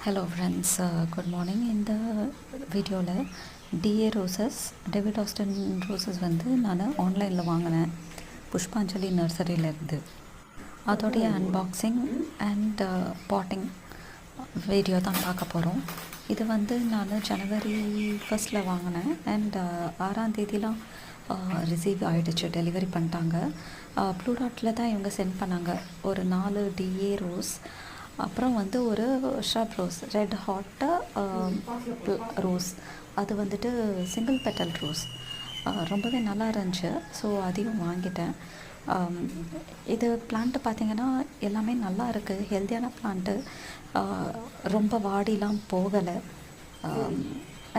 Hello friends, good morning. இந்த வீடியோவில் DA roses, David Austin roses வந்து நான் ஆன்லைனில் வாங்கினேன் புஷ்பாஞ்சலி நர்சரியிலேருந்து. அதோடைய அன்பாக்சிங் அண்ட் பாட்டிங் வீடியோ தான் பார்க்க போகிறோம். இது வந்து நான் ஜனவரி 1 வாங்கினேன் அண்ட் 6ஆம் தேதிலாம் ரிசீவ் ஆகிடுச்சு, டெலிவரி பண்ணிட்டாங்க. ப்ளூ டாட்டில் தான் இவங்க சென்ட் பண்ணாங்க. ஒரு 4 டிஏ ரோஸ், அப்புறம் வந்து ஒரு shrub rose, red hot rose, அது வந்துட்டு சிங்கிள் பெட்டல் ரோஸ். ரொம்பவே நல்லா இருந்துச்சு. ஸோ அதையும் வாங்கிட்டேன். இது பிளான்ட்டு பார்த்திங்கன்னா எல்லாமே நல்லா இருக்குது, ஹெல்த்தியான பிளான்ட்டு, ரொம்ப வாடிலாம் போகலை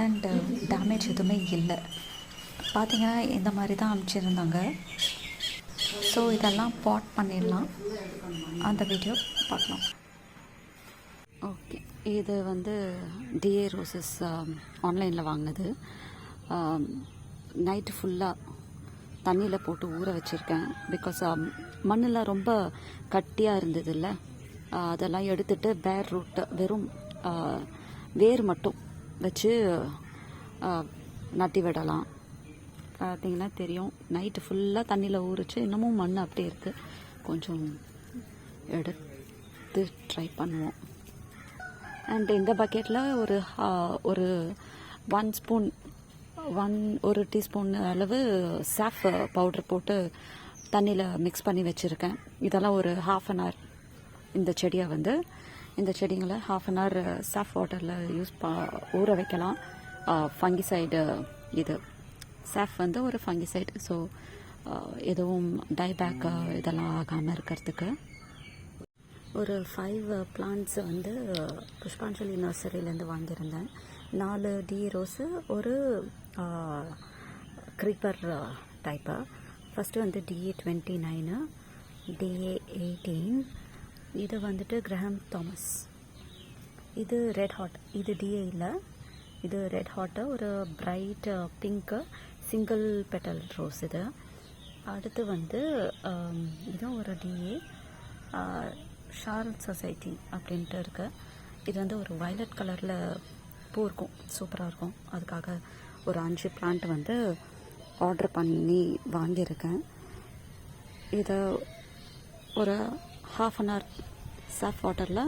அண்டு டேமேஜ் எதுவுமே இல்லை. பார்த்திங்கன்னா இந்த மாதிரி தான் அனுப்பிச்சிருந்தாங்க. ஸோ இதெல்லாம் பாட் பண்ணிடலாம், அந்த வீடியோ பார்க்கலாம். ஓகே, இது வந்து டிஏ ரோசஸ் ஆன்லைனில் வாங்கினது. நைட்டு ஃபுல்லாக தண்ணியில் போட்டு ஊற வச்சுருக்கேன். பிகாஸ் மண்ணெலாம் ரொம்ப கட்டியாக இருந்தது இல்லை, அதெல்லாம் எடுத்துகிட்டு பேர் ரூட்டை வெறும் வேர் மட்டும் வச்சு நட்டி விடலாம். பார்த்திங்கன்னா தெரியும், நைட்டு ஃபுல்லாக தண்ணியில் ஊறிச்சு, இன்னமும் மண் அப்படியே இருக்குது. கொஞ்சம் எடுத்து ட்ரை பண்ணுவோம். அண்ட் இந்த பக்கெட்டில் ஒரு 1 ஸ்பூன், ஒரு டீஸ்பூன் அளவு சாஃப் பவுடர் போட்டு தண்ணியில் மிக்ஸ் பண்ணி வச்சுருக்கேன். இதெல்லாம் ஒரு 1/2 அன் ஹவர், இந்த செடிங்களை 1/2 அன் ஹவர் சாஃப் வாட்டரில் ஊற வைக்கலாம். ஃபங்கிசைடு, இது சாஃப் வந்து ஒரு ஃபங்கிசைடு. ஸோ எதுவும் டைபேக் இதெல்லாம் ஆகாமல் இருக்கிறதுக்கு. ஒரு 5 பிளான்ட்ஸ் வந்து புஷ்பாஞ்சலி நர்சரியிலேருந்து வாங்கியிருந்தேன். 4 டி ரோஸு, ஒரு க்ரீப்பர் டைப்பு. ஃபஸ்ட்டு வந்து DA 29, DA 18, இது வந்துட்டு கிரஹாம் தாமஸ். இது ரெட் ஹாட், இது DA இல்லை, இது ரெட் ஹாட்டு, ஒரு bright pink single petal rose. இது அடுத்து வந்து இதுவும் ஒரு DA ஷார்ல் சொசைட்டி அப்படின்ட்டு இருக்குது. இது வந்து ஒரு வயலட் கலரில் பூ இருக்கும், சூப்பராக இருக்கும். அதுக்காக ஒரு 5 பிளான்ட் வந்து ஆர்டர் பண்ணி வாங்கியிருக்கேன். இதை ஒரு 1/2 அன் ஹவர் சாஃப் வாட்டரில்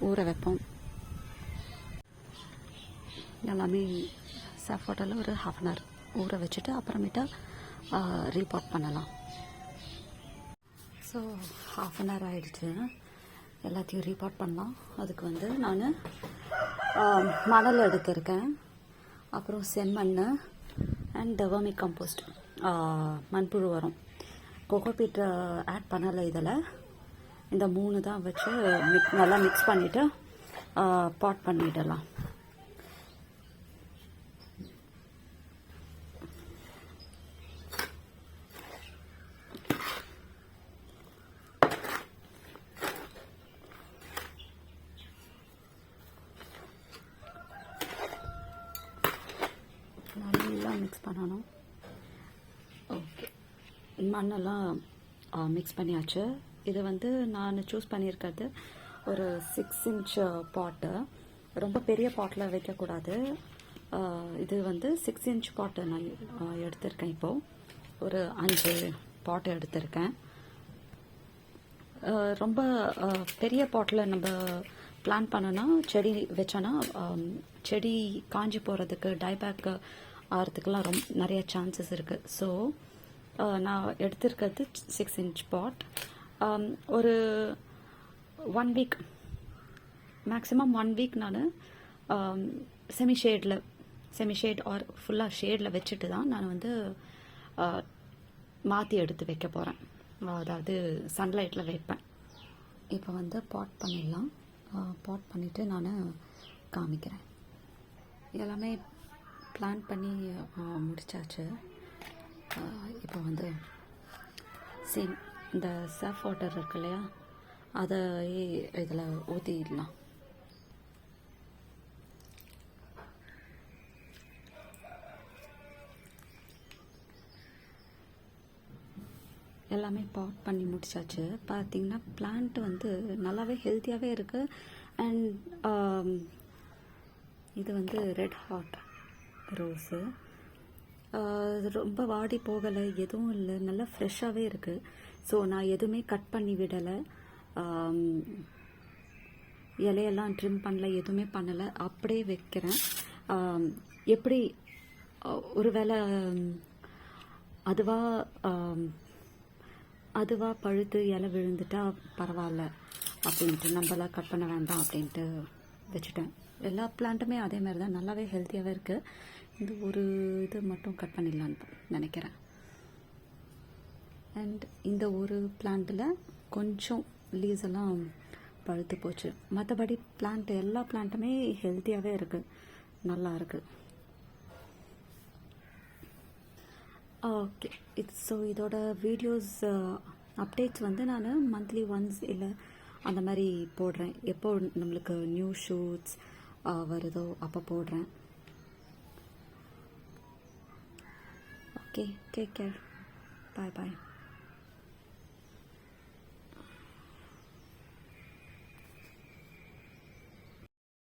ஊற வைப்போம். எல்லாமே சாஃப் வாட்டரில் ஒரு 1/2 அன் ஹவர் ஊற வச்சுட்டு அப்புறமேட்டா ரீபாட் பண்ணலாம். ஸோ 1/2 அன் ஹவர் ஆகிடுச்சு, எல்லாத்தையும் ரீபாட் பண்ணலாம். அதுக்கு வந்து நான் மணல் எடுத்திருக்கேன், அப்புறம் செம்மண் அண்ட் வர்மி கம்போஸ்ட், மண்புழு உரம். கோகோபீட் ஆட் பண்ணலை இதில். இந்த 3 தான் வச்சு நல்லா மிக்ஸ் பண்ணிவிட்டு பாட் பண்ணிடலாம். நல்லா மிக்ஸ் பண்ணணும். ஓகே, மண்ணெல்லாம் மிக்ஸ் பண்ணியாச்சு. இது வந்து நான் சூஸ் பண்ணியிருக்கிறது ஒரு 6 இன்ச் பாட்டு. ரொம்ப பெரிய பாட்டில் வைக்கக்கூடாது. இது வந்து 6 இன்ச் பாட்டு நான் எடுத்திருக்கேன். இப்போது ஒரு 5 பாட்டு எடுத்திருக்கேன். ரொம்ப பெரிய பாட்டில் நம்ம பிளான் பண்ணோன்னா, செடி வச்சோன்னா செடி காஞ்சி போகிறதுக்கு, டைபேக் ஆகிறதுக்கெலாம் நிறைய சான்சஸ் இருக்குது. ஸோ நான் எடுத்திருக்கிறது 6 இன்ச் பாட். ஒரு 1 வீக், மேக்ஸிமம் 1 வீக் நான் செமி ஷேட் ஆர் ஃபுல்லாக ஷேடில் வச்சுட்டு தான் நான் வந்து மாற்றி எடுத்து வைக்க போகிறேன். அதாவது சன்லைட்டில் வைப்பேன். இப்போ வந்து பாட் பண்ணிடலாம். பாட் பண்ணிவிட்டு நான் காமிக்கிறேன். எல்லாமே பிளான் பண்ணி முடித்தாச்சு. இப்போ வந்து சேம் இந்த சாஃப் வாட்டர் இருக்கு இல்லையா, அதை இதில் ஊற்றிடலாம். எல்லாமே பாட் பண்ணி முடிச்சாச்சு. பார்த்தீங்கன்னா பிளான்ட் வந்து நல்லாவே ஹெல்த்தியாகவே இருக்குது. அண்ட் இது வந்து ரெட் ஹாட் ரோஸு. ரொம்ப வாடி போகலை, எதுவும் இல்லை, நல்லா ஃப்ரெஷ்ஷாகவே இருக்குது. ஸோ நான் எதுவுமே கட் பண்ணி விடலை, இலையெல்லாம் ட்ரிம் பண்ணல, எதுவுமே பண்ணலை, அப்படியே வைக்கிறேன். எப்படி ஒருவேளை அதுவா பழுத்து இலை விழுந்துட்டா பரவாயில்ல அப்படின்ட்டு, நம்மளாம் கட் பண்ண வேண்டாம் அப்படின்ட்டு வச்சுட்டேன். எல்லா பிளான்ட்டுமே அதே மாதிரி தான், நல்லாவே ஹெல்த்தியாகவே இருக்குது. இந்த ஒரு இது மட்டும் கட் பண்ணிடலான்னு நினைக்கிறேன். அண்ட் இந்த ஒரு பிளான்ட்டில் கொஞ்சம் லீவ்ஸ் எல்லாம் பழுத்து போச்சு. மற்றபடி எல்லா பிளான்ட்டுமே ஹெல்த்தியாகவே இருக்குது, நல்லா இருக்குது. ஓகே, ஸோ இதோட வீடியோஸ் அப்டேட்ஸ் வந்து நான் மந்த்லி ஒன்ஸ் இல்லை அந்த மாதிரி போடுறேன். எப்போ நம்மளுக்கு நியூ ஷூட்ஸ் வருதோ அப்போ போடுறேன். ஓகே, டேக் கேர், பாய் பாய்.